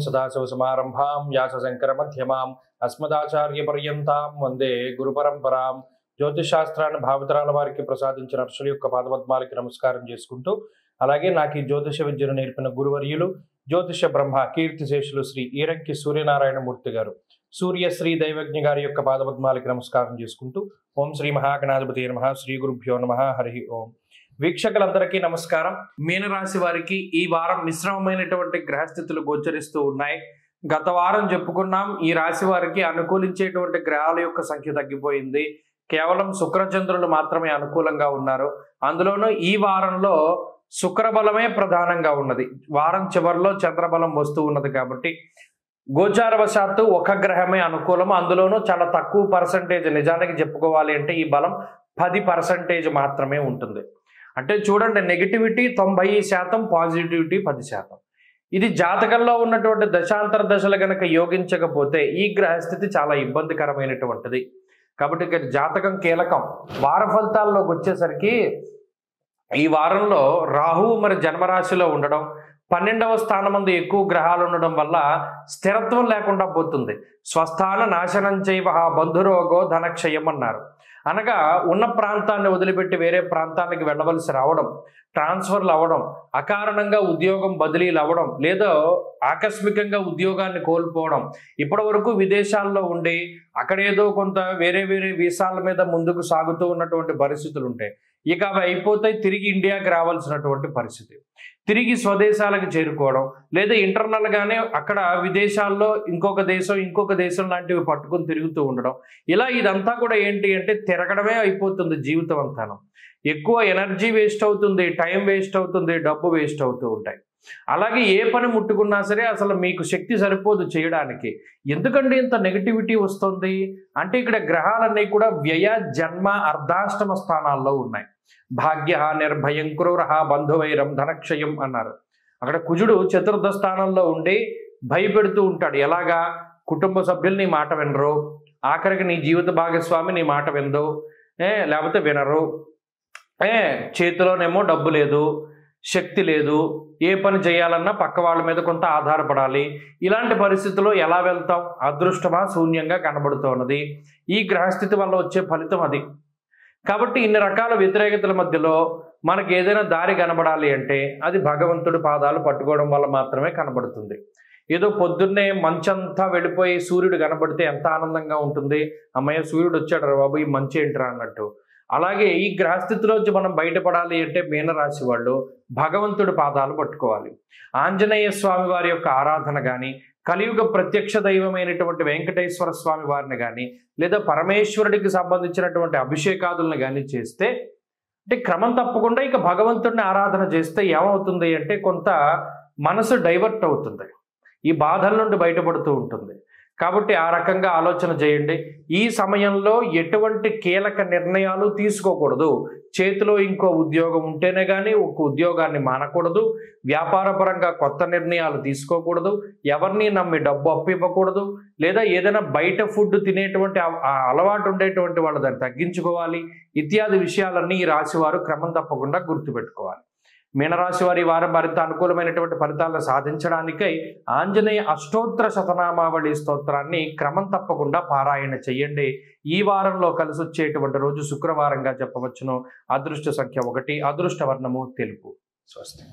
సదాశివసమారంభాం వ్యాసశంకరమధ్యమాం అస్మదాచార్యపర్యంతాం వందే గురుపరంపరాం. జ్యోతిషాస్త్రాన్ని భావితరాల వారికి ప్రసాదించిన ఋషుల యొక్క పాదపద్మాలకి నమస్కారం చేసుకుంటూ, అలాగే నాకు ఈ జ్యోతిష విద్యను నేర్పిన గురువర్యులు జ్యోతిష బ్రహ్మ కీర్తిశేషులు శ్రీ ఈరంకి సూర్యనారాయణమూర్తి గారు, సూర్యశ్రీ దైవజ్ఞ గారి యొక్క పాదపద్మాలకి నమస్కారం చేసుకుంటూ, ఓం శ్రీ మహాగణాధిపతి నమః, శ్రీ గురుభ్యో నమః, హరి ఓం. వీక్షకులందరికీ నమస్కారం. మీనరాశి వారికి ఈ వారం మిశ్రమమైనటువంటి గ్రహస్థితులు గోచరిస్తూ ఉన్నాయి. గత వారం చెప్పుకున్నాం, ఈ రాశి వారికి అనుకూలించేటువంటి గ్రహాల యొక్క సంఖ్య తగ్గిపోయింది. కేవలం శుక్రచంద్రులు మాత్రమే అనుకూలంగా ఉన్నారు. అందులోనూ ఈ వారంలో శుక్రబలమే ప్రధానంగా ఉన్నది. వారం చివరిలో చంద్రబలం వస్తూ ఉన్నది కాబట్టి గోచారవశాత్తు ఒక గ్రహమే అనుకూలం. అందులోనూ చాలా తక్కువ పర్సంటేజ్, నిజానికి చెప్పుకోవాలి అంటే ఈ బలం 10% మాత్రమే ఉంటుంది. అంటే చూడండి, నెగిటివిటీ 90%, పాజిటివిటీ 10%. ఇది జాతకంలో ఉన్నటువంటి దశాంతర దశలు గనక యోగించకపోతే ఈ గ్రహస్థితి చాలా ఇబ్బందికరమైనటువంటిది. కాబట్టి ఇక్కడ జాతకం కీలకం. వార ఫలితాల్లోకి వచ్చేసరికి ఈ వారంలో రాహువు మరి జన్మరాశిలో ఉండడం, 12వ స్థానమందు ఎక్కువ గ్రహాలు ఉండడం వల్ల స్థిరత్వం లేకుండా పోతుంది. స్వస్థాన నాశనం చేయవ బంధురోగో ధనక్షయం అన్నారు. అనగా ఉన్న ప్రాంతాన్ని వదిలిపెట్టి వేరే ప్రాంతానికి వెళ్ళవలసి రావడం, ట్రాన్స్ఫర్లు అవ్వడం, అకారణంగా ఉద్యోగం బదిలీలు అవ్వడం, లేదా ఆకస్మికంగా ఉద్యోగాన్ని కోల్పోవడం, ఇప్పటి వరకు విదేశాల్లో ఉండి అక్కడేదో కొంత వేరే వీసాల మీద ముందుకు సాగుతూ ఉన్నటువంటి పరిస్థితులు ఉంటాయి. ఇక అవి అయిపోతాయి, తిరిగి ఇండియాకి రావాల్సినటువంటి పరిస్థితి, తిరిగి స్వదేశాలకు చేరుకోవడం, లేదా ఇంటర్నల్గానే అక్కడ విదేశాల్లో ఇంకొక దేశం లాంటివి పట్టుకుని తిరుగుతూ ఉండడం. ఇలా ఇదంతా కూడా ఏంటి అంటే తిరగడమే అయిపోతుంది జీవితం అంతాను. ఎక్కువ ఎనర్జీ వేస్ట్ అవుతుంది, టైం వేస్ట్ అవుతుంది, డబ్బు వేస్ట్ అవుతూ ఉంటాయి. అలాగే ఏ పని ముట్టుకున్నా సరే అసలు మీకు శక్తి సరిపోదు చేయడానికి. ఎందుకంటే ఇంత నెగిటివిటీ వస్తుంది అంటే ఇక్కడ గ్రహాలన్నీ కూడా వ్యయ, జన్మ, అర్ధాష్టమ స్థానాల్లో ఉన్నాయి. భాగ్య నిర్భయం క్రూర బంధువైరం ధనక్షయం అన్నారు. అక్కడ కుజుడు చతుర్థ స్థానంలో ఉండి భయపెడుతూ ఉంటాడు. ఎలాగా? కుటుంబ సభ్యులు నీ మాట వినరు, ఆఖరికి నీ జీవిత భాగస్వామి నీ మాట వినదు, లేకపోతే వినరు, చేతిలోనేమో డబ్బు లేదు, శక్తి లేదు, ఏ పని చేయాలన్నా పక్క వాళ్ళ మీద కొంత ఆధారపడాలి. ఇలాంటి పరిస్థితుల్లో ఎలా వెళ్తాం? అదృష్టమా శూన్యంగా కనబడుతున్నది. ఈ గ్రహస్థితి వల్ల వచ్చే ఫలితం అది. కాబట్టి ఇన్ని రకాల వ్యతిరేకతల మధ్యలో మనకి ఏదైనా దారి కనబడాలి అంటే అది భగవంతుడి పాదాలు పట్టుకోవడం వల్ల మాత్రమే కనబడుతుంది. ఏదో పొద్దున్నే మంచంతా వెళ్ళిపోయి సూర్యుడు కనబడితే ఎంత ఆనందంగా ఉంటుంది, అమ్మయ్య సూర్యుడు వచ్చాడు రా బాబు, ఈ మంచి ఏంట్రా అన్నట్టు. అలాగే ఈ గ్రహస్థితిలోంచి మనం బయటపడాలి అంటే మీనరాశి వాళ్ళు భగవంతుడి పాదాలు పట్టుకోవాలి. ఆంజనేయ స్వామి వారి యొక్క ఆరాధన కానీ, కలియుగ ప్రత్యక్ష దైవమైనటువంటి వెంకటేశ్వర స్వామి వారిని కానీ, లేదా పరమేశ్వరుడికి సంబంధించినటువంటి అభిషేకాదులను కానీ చేస్తే, అంటే క్రమం తప్పకుండా ఇక భగవంతుడిని ఆరాధన చేస్తే ఏమవుతుంది అంటే కొంత మనసు డైవర్ట్ అవుతుంది, ఈ బాధల నుండి బయటపడుతూ ఉంటుంది. కాబట్టి ఆ రకంగా ఆలోచన చేయండి. ఈ సమయంలో ఎటువంటి కీలక నిర్ణయాలు తీసుకోకూడదు. చేతిలో ఇంకో ఉద్యోగం ఉంటేనే కానీ ఒక ఉద్యోగాన్ని మానకూడదు. వ్యాపారపరంగా కొత్త నిర్ణయాలు తీసుకోకూడదు. ఎవరిని నమ్మి డబ్బు అప్పు ఇవ్వకూడదు. లేదా ఏదైనా బయట ఫుడ్ తినేటువంటి అలవాటు ఉండేటువంటి వాళ్ళు దాన్ని తగ్గించుకోవాలి. ఇత్యాది విషయాలన్నీ ఈ రాశివారు క్రమం తప్పకుండా గుర్తుపెట్టుకోవాలి. మీనరాశి వారి వారం మరింత అనుకూలమైనటువంటి ఫలితాలను సాధించడానికై ఆంజనేయ అష్టోత్తర శతనామావళి స్తోత్రాన్ని క్రమం తప్పకుండా పారాయణ చెయ్యండి. ఈ వారంలో కలిసి వచ్చేటువంటి రోజు శుక్రవారంగా చెప్పవచ్చును. అదృష్ట సంఖ్య 1, అదృష్ట వర్ణము తెలుపు. స్వస్తి.